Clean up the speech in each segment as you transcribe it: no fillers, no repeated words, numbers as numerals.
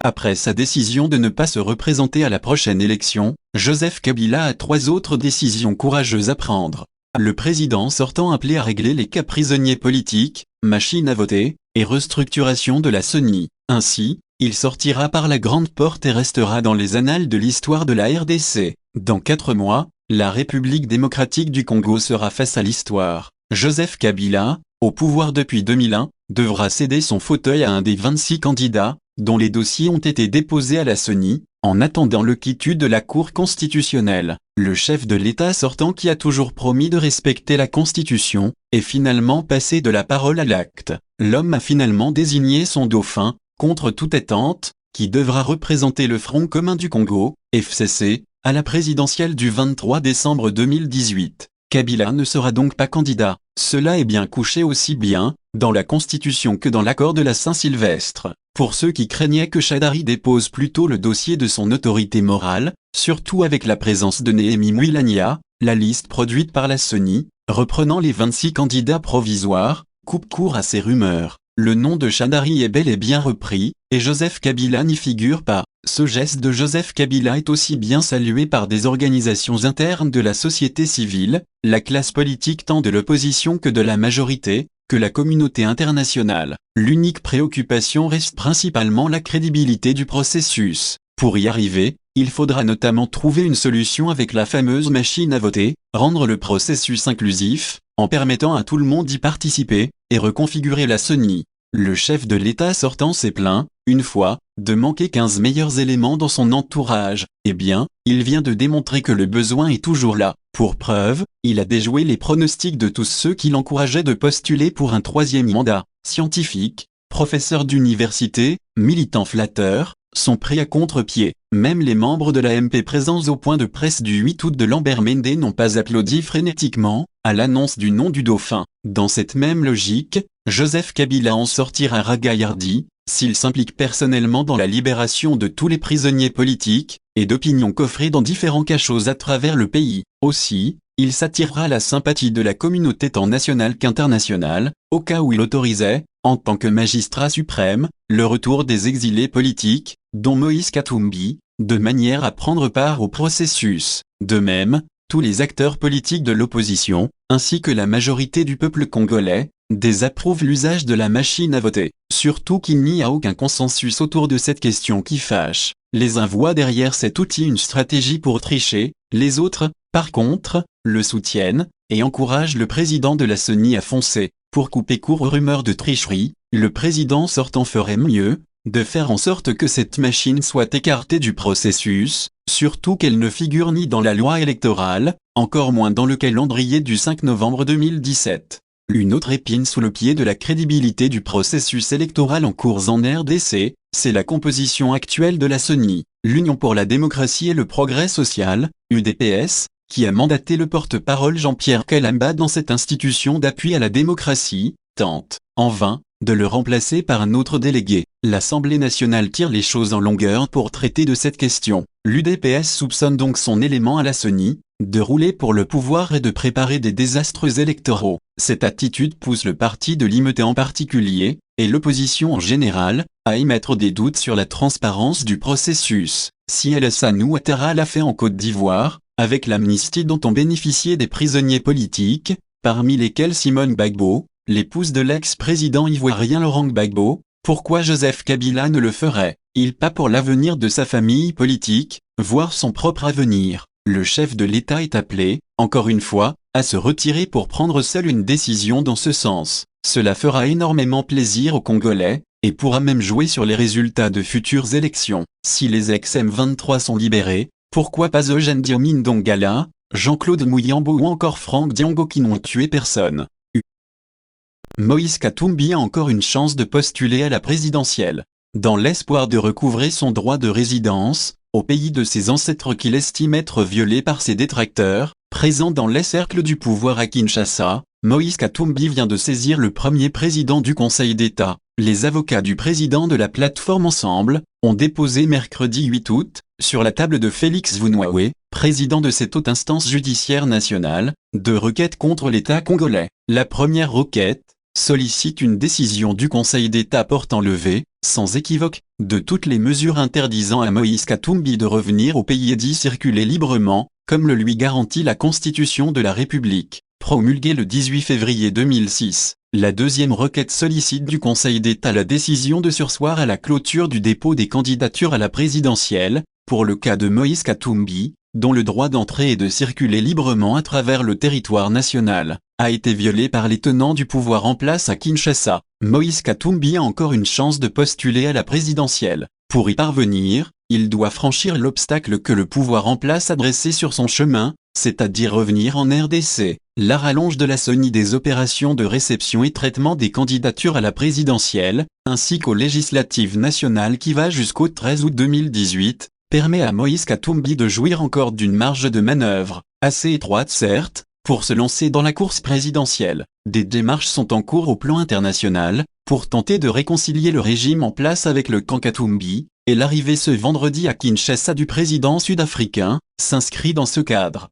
Après sa décision de ne pas se représenter à la prochaine élection, Joseph Kabila a 3 autres décisions courageuses à prendre. Le président sortant appelé à régler les cas prisonniers politiques, machine à voter, et restructuration de la CENI. Ainsi, il sortira par la grande porte et restera dans les annales de l'histoire de la RDC. Dans 4 mois, la République démocratique du Congo sera face à l'histoire. Joseph Kabila, au pouvoir depuis 2001, devra céder son fauteuil à un des 26 candidats, dont les dossiers ont été déposés à la CENI, en attendant le quitus de la Cour constitutionnelle. Le chef de l'État sortant qui a toujours promis de respecter la Constitution, est finalement passé de la parole à l'acte. L'homme a finalement désigné son dauphin, contre toute attente, qui devra représenter le Front commun du Congo, FCC, à la présidentielle du 23 décembre 2018. Kabila ne sera donc pas candidat. Cela est bien couché aussi bien dans la Constitution que dans l'accord de la Saint-Sylvestre. Pour ceux qui craignaient que Shadary dépose plutôt le dossier de son autorité morale, surtout avec la présence de Néhémie Mouilania, la liste produite par la CENI, reprenant les 26 candidats provisoires, coupe court à ces rumeurs. Le nom de Shadary est bel et bien repris, et Joseph Kabila n'y figure pas. Ce geste de Joseph Kabila est aussi bien salué par des organisations internes de la société civile, la classe politique tant de l'opposition que de la majorité, que la communauté internationale. L'unique préoccupation reste principalement la crédibilité du processus. Pour y arriver, il faudra notamment trouver une solution avec la fameuse machine à voter, rendre le processus inclusif, en permettant à tout le monde d'y participer, et reconfigurer la CENI. Le chef de l'État sortant s'est plaint, une fois, de manquer 15 meilleurs éléments dans son entourage. Eh bien, il vient de démontrer que le besoin est toujours là. Pour preuve, il a déjoué les pronostics de tous ceux qui l'encourageaient de postuler pour un 3e mandat. Scientifiques, professeurs d'université, militants flatteurs, sont pris à contre-pied. Même les membres de l'AMP présents au point de presse du 8 août de Lambert Mende n'ont pas applaudi frénétiquement, à l'annonce du nom du dauphin. Dans cette même logique, Joseph Kabila en sortira ragaillardi, s'il s'implique personnellement dans la libération de tous les prisonniers politiques, et d'opinions coffrées dans différents cachots à travers le pays. Aussi, il s'attirera la sympathie de la communauté tant nationale qu'internationale, au cas où il autorisait, en tant que magistrat suprême, le retour des exilés politiques, dont Moïse Katumbi, de manière à prendre part au processus. De même, tous les acteurs politiques de l'opposition, ainsi que la majorité du peuple congolais, désapprouvent l'usage de la machine à voter. Surtout qu'il n'y a aucun consensus autour de cette question qui fâche. Les uns voient derrière cet outil une stratégie pour tricher, les autres, par contre, le soutiennent, et encouragent le président de la CENI à foncer. Pour couper court aux rumeurs de tricherie, le président sortant ferait mieux de faire en sorte que cette machine soit écartée du processus, surtout qu'elle ne figure ni dans la loi électorale, encore moins dans le calendrier du 5 novembre 2017. Une autre épine sous le pied de la crédibilité du processus électoral en cours en RDC, c'est la composition actuelle de la CENI. L'Union pour la démocratie et le progrès social, UDPS, qui a mandaté le porte-parole Jean-Pierre Kalamba dans cette institution d'appui à la démocratie, tente, en vain, de le remplacer par un autre délégué. L'Assemblée nationale tire les choses en longueur pour traiter de cette question. L'UDPS soupçonne donc son élément à la CENI, de rouler pour le pouvoir et de préparer des désastres électoraux. Cette attitude pousse le parti de l'IMT en particulier, et l'opposition en général, à émettre des doutes sur la transparence du processus. Si Alassane Ouattara l'a fait en Côte d'Ivoire, avec l'amnistie dont ont bénéficié des prisonniers politiques, parmi lesquels Simone Gbagbo, l'épouse de l'ex-président ivoirien Laurent Gbagbo, pourquoi Joseph Kabila ne le ferait-il pas pour l'avenir de sa famille politique, voire son propre avenir? Le chef de l'État est appelé, encore une fois, à se retirer pour prendre seul une décision dans ce sens. Cela fera énormément plaisir aux Congolais, et pourra même jouer sur les résultats de futures élections. Si les ex-M23 sont libérés, pourquoi pas Eugène Diomine Dongala, Jean-Claude Mouyambo ou encore Franck Diongo qui n'ont tué personne? Moïse Katumbi a encore une chance de postuler à la présidentielle. Dans l'espoir de recouvrer son droit de résidence, au pays de ses ancêtres qu'il estime être violé par ses détracteurs, présents dans les cercles du pouvoir à Kinshasa, Moïse Katumbi vient de saisir le premier président du Conseil d'État. Les avocats du président de la plateforme Ensemble ont déposé mercredi 8 août, sur la table de Félix Vunwawe, président de cette haute instance judiciaire nationale, 2 requêtes contre l'État congolais. La première requête sollicite une décision du Conseil d'État portant levée sans équivoque, de toutes les mesures interdisant à Moïse Katumbi de revenir au pays et d'y circuler librement, comme le lui garantit la Constitution de la République, promulguée le 18 février 2006. La deuxième requête sollicite du Conseil d'État la décision de surseoir à la clôture du dépôt des candidatures à la présidentielle, pour le cas de Moïse Katumbi, dont le droit d'entrer et de circuler librement à travers le territoire national a été violé par les tenants du pouvoir en place à Kinshasa. Moïse Katumbi a encore une chance de postuler à la présidentielle. Pour y parvenir, il doit franchir l'obstacle que le pouvoir en place a dressé sur son chemin, c'est-à-dire revenir en RDC. La rallonge de la SONI des opérations de réception et traitement des candidatures à la présidentielle, ainsi qu'aux législatives nationales qui va jusqu'au 13 août 2018, permet à Moïse Katumbi de jouir encore d'une marge de manœuvre, assez étroite certes, pour se lancer dans la course présidentielle. Des démarches sont en cours au plan international, pour tenter de réconcilier le régime en place avec le camp Katumbi, et l'arrivée ce vendredi à Kinshasa du président sud-africain, s'inscrit dans ce cadre.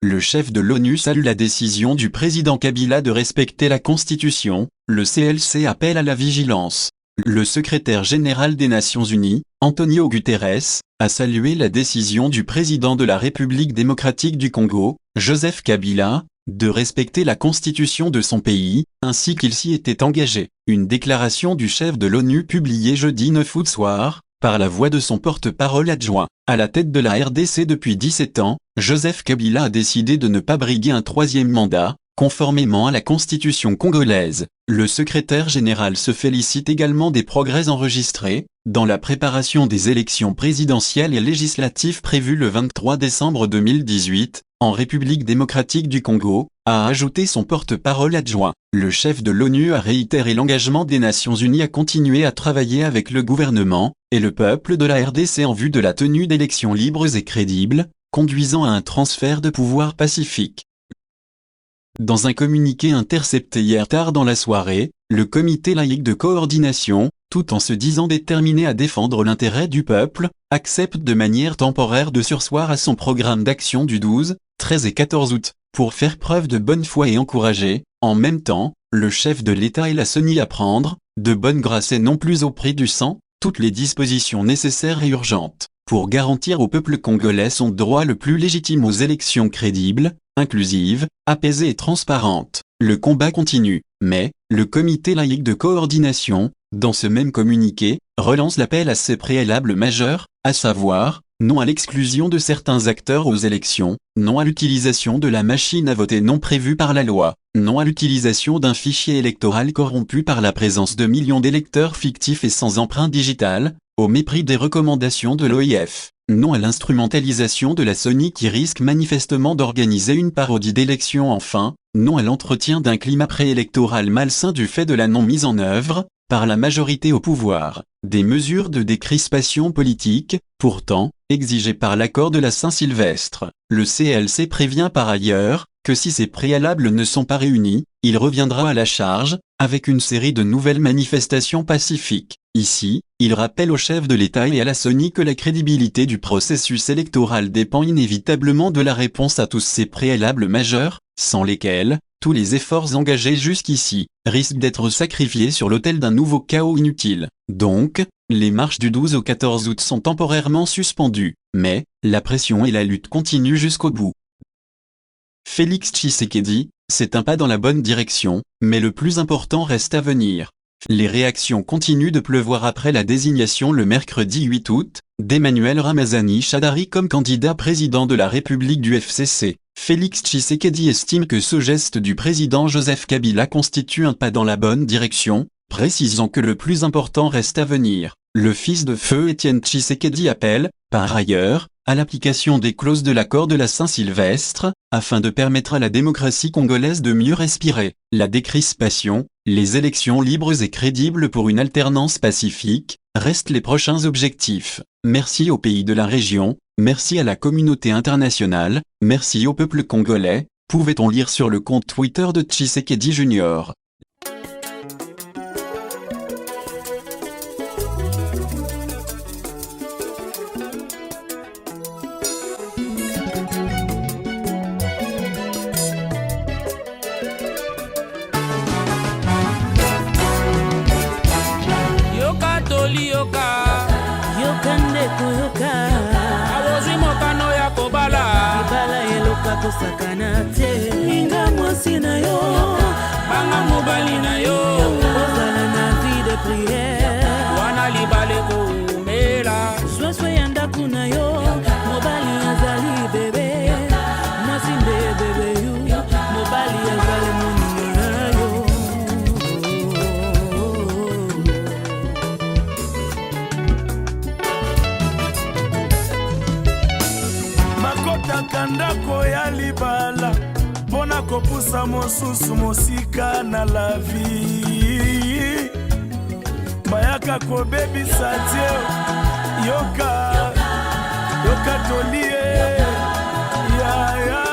Le chef de l'ONU salue la décision du président Kabila de respecter la Constitution, le CLC appelle à la vigilance. Le secrétaire général des Nations Unies, Antonio Guterres, a salué la décision du président de la République démocratique du Congo, Joseph Kabila, de respecter la constitution de son pays, ainsi qu'il s'y était engagé. Une déclaration du chef de l'ONU publiée jeudi 9 août soir, par la voix de son porte-parole adjoint. À la tête de la RDC depuis 17 ans, Joseph Kabila a décidé de ne pas briguer un troisième mandat, conformément à la constitution congolaise. Le secrétaire général se félicite également des progrès enregistrés, dans la préparation des élections présidentielles et législatives prévues le 23 décembre 2018, en République démocratique du Congo, a ajouté son porte-parole adjoint. Le chef de l'ONU a réitéré l'engagement des Nations Unies à continuer à travailler avec le gouvernement et le peuple de la RDC en vue de la tenue d'élections libres et crédibles, conduisant à un transfert de pouvoir pacifique. Dans un communiqué intercepté hier tard dans la soirée, le comité laïque de coordination, tout en se disant déterminé à défendre l'intérêt du peuple, accepte de manière temporaire de surseoir à son programme d'action du 12, 13 et 14 août, pour faire preuve de bonne foi et encourager, en même temps, le chef de l'État et la CENI à prendre, de bonne grâce et non plus au prix du sang, toutes les dispositions nécessaires et urgentes, pour garantir au peuple congolais son droit le plus légitime aux élections crédibles, inclusive, apaisée et transparente. Le combat continue, mais, le comité laïque de coordination, dans ce même communiqué, relance l'appel à ces préalables majeurs, à savoir, non à l'exclusion de certains acteurs aux élections, non à l'utilisation de la machine à voter non prévue par la loi, non à l'utilisation d'un fichier électoral corrompu par la présence de millions d'électeurs fictifs et sans empreinte digitale, au mépris des recommandations de l'OIF. Non à l'instrumentalisation de la SONI qui risque manifestement d'organiser une parodie d'élection enfin, non à l'entretien d'un climat préélectoral malsain du fait de la non-mise en œuvre, par la majorité au pouvoir, des mesures de décrispation politique, pourtant, exigées par l'accord de la Saint-Sylvestre. Le CLC prévient par ailleurs, que si ces préalables ne sont pas réunis, il reviendra à la charge, avec une série de nouvelles manifestations pacifiques. Ici, il rappelle au chef de l'État et à la CENI que la crédibilité du processus électoral dépend inévitablement de la réponse à tous ces préalables majeurs, sans lesquels, tous les efforts engagés jusqu'ici, risquent d'être sacrifiés sur l'autel d'un nouveau chaos inutile. Donc, les marches du 12 au 14 août sont temporairement suspendues, mais, la pression et la lutte continuent jusqu'au bout. Félix Tshisekedi, c'est un pas dans la bonne direction, mais le plus important reste à venir. Les réactions continuent de pleuvoir après la désignation le mercredi 8 août, d'Emmanuel Ramazani Shadari comme candidat président de la République du FCC. Félix Tshisekedi estime que ce geste du président Joseph Kabila constitue un pas dans la bonne direction, précisant que le plus important reste à venir. Le fils de feu Étienne Tshisekedi appelle, par ailleurs, à l'application des clauses de l'accord de la Saint-Sylvestre, afin de permettre à la démocratie congolaise de mieux respirer. La décrispation, les élections libres et crédibles pour une alternance pacifique, restent les prochains objectifs. Merci aux pays de la région, merci à la communauté internationale, merci au peuple congolais, pouvait-on lire sur le compte Twitter de Tshisekedi Junior. mobali yoka yoka ndeko yoka awozwi mokano ya kobala libala eloka kosakana te linga mwasi na yo banga mobali na yo ozala na vie de prière wana libala ekomela swaswe ya ndako na yo mobali azali bebe mwasi nde bebe yu mobali azali moninga na yo bakotaka ndako ya libala mpona kopusa mosusu mosika na la vie bayaka kobebisa tie yoka tolie yaya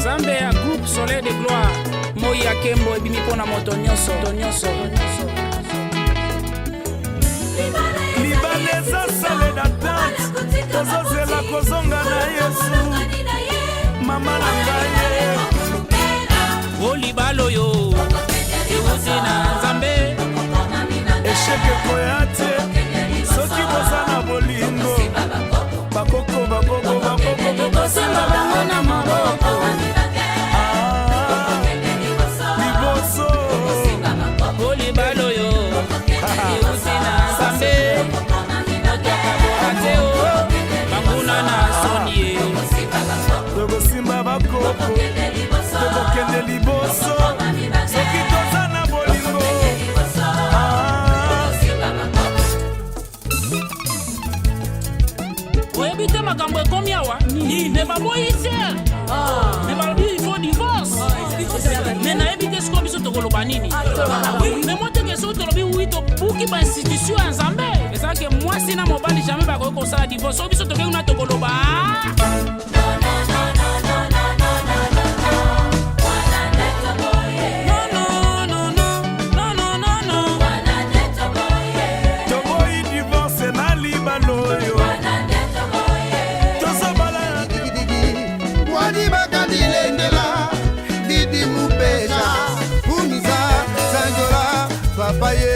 Zambe ya groupe Soleil de Gloire moi ya kembo ebimi mpona moto nyonso libala eza sale datante tozozela kozonga na yesu mama na ngai o libala oyo ewuti na nzambe esheke koya te soki boza na bolingo bakoko kosimba bango na maboko liboso o libala oyo ewuti na nzambe moto akaboka te o banguna na soni ye tokosimba bakoko tokokende liboso soki toza na bolingo oyebi te makambo ekomi awa me baboyi te me balobi il faut divorce me nayebi te sikoyo biso tokoloba nini me moteke soki tolobi wi tobuki bainstitution ya nzambe ezalaki mwasi na mobali jamai bakoki kosala divorce soki biso tokei kuna tokoloba toboyi divorce na libala oyo Wadi bakadi lendela Didi mupeja Uniza Sanjola Papaye